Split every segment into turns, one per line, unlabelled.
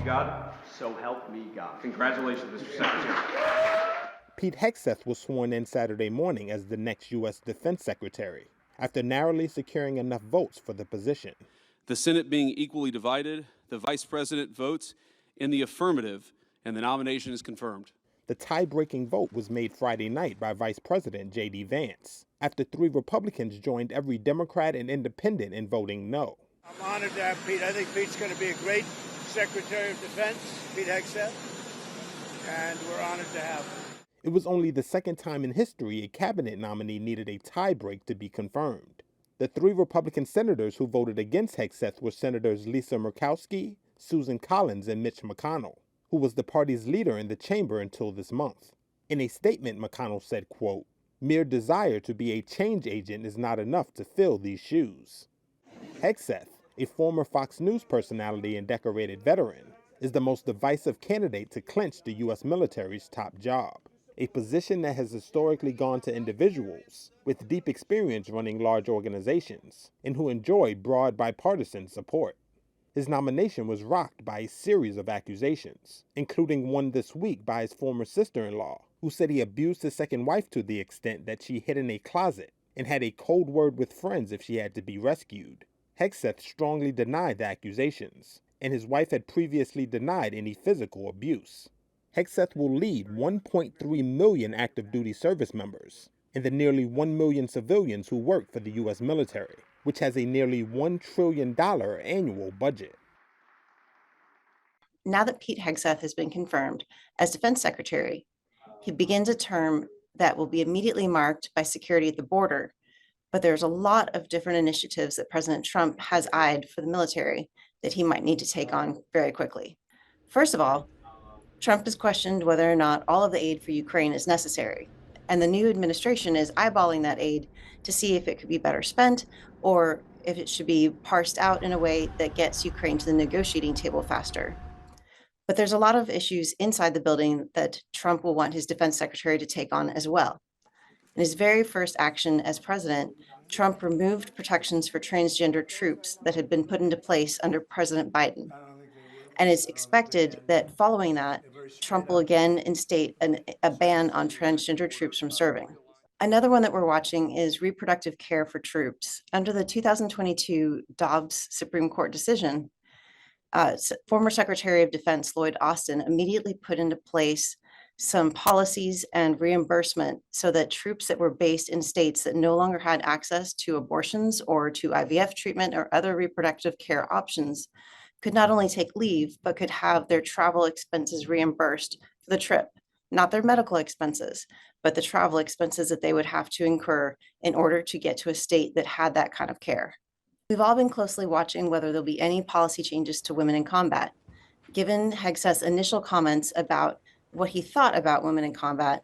you God?
So help me God.
Congratulations, Mr. Secretary.
Pete Hegseth was sworn in Saturday morning as the next U.S. Defense Secretary, after narrowly securing enough votes for the position.
The Senate being equally divided, the Vice President votes in the affirmative, and the nomination is confirmed.
The tie-breaking vote was made Friday night by Vice President J.D. Vance, after 3 Republicans joined every Democrat and independent in voting no.
I'm honored to have Pete. I think Pete's going to be a great Secretary of Defense, Pete Hegseth, and we're honored to have him.
It was only the second time in history a cabinet nominee needed a tie-break to be confirmed. The 3 Republican senators who voted against Hegseth were Senators Lisa Murkowski, Susan Collins, and Mitch McConnell, who was the party's leader in the chamber until this month. In a statement, McConnell said, quote, "Mere desire to be a change agent is not enough to fill these shoes." Hegseth, a former Fox News personality and decorated veteran, is the most divisive candidate to clinch the U.S. military's top job, a position that has historically gone to individuals with deep experience running large organizations and who enjoy broad bipartisan support. His nomination was rocked by a series of accusations, including one this week by his former sister-in-law, who said he abused his second wife to the extent that she hid in a closet and had a cold word with friends if she had to be rescued. Hegseth strongly denied the accusations, and his wife had previously denied any physical abuse. Hegseth will lead 1.3 million active duty service members and the nearly 1 million civilians who work for the U.S. military, which has a nearly $1 trillion annual budget.
Now that Pete Hegseth has been confirmed as Defense Secretary, he begins a term that will be immediately marked by security at the border. But there's a lot of different initiatives that President Trump has eyed for the military that he might need to take on very quickly. First of all, Trump has questioned whether or not all of the aid for Ukraine is necessary. And the new administration is eyeballing that aid to see if it could be better spent or if it should be parsed out in a way that gets Ukraine to the negotiating table faster. But there's a lot of issues inside the building that Trump will want his defense secretary to take on as well. In his very first action as president, Trump removed protections for transgender troops that had been put into place under President Biden. And it's expected that following that, Trump will again instate a ban on transgender troops from serving. Another one that we're watching is reproductive care for troops. Under the 2022 Dobbs Supreme Court decision, former Secretary of Defense Lloyd Austin immediately put into place some policies and reimbursement so that troops that were based in states that no longer had access to abortions or to IVF treatment or other reproductive care options could not only take leave, but could have their travel expenses reimbursed for the trip, not their medical expenses, but the travel expenses that they would have to incur in order to get to a state that had that kind of care. We've all been closely watching whether there'll be any policy changes to women in combat. Given Hegseth's initial comments about what he thought about women in combat,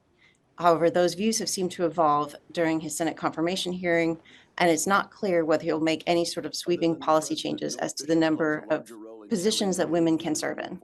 however, those views have seemed to evolve during his Senate confirmation hearing, and it's not clear whether he'll make any sort of sweeping policy changes as to the number of positions that women can serve in.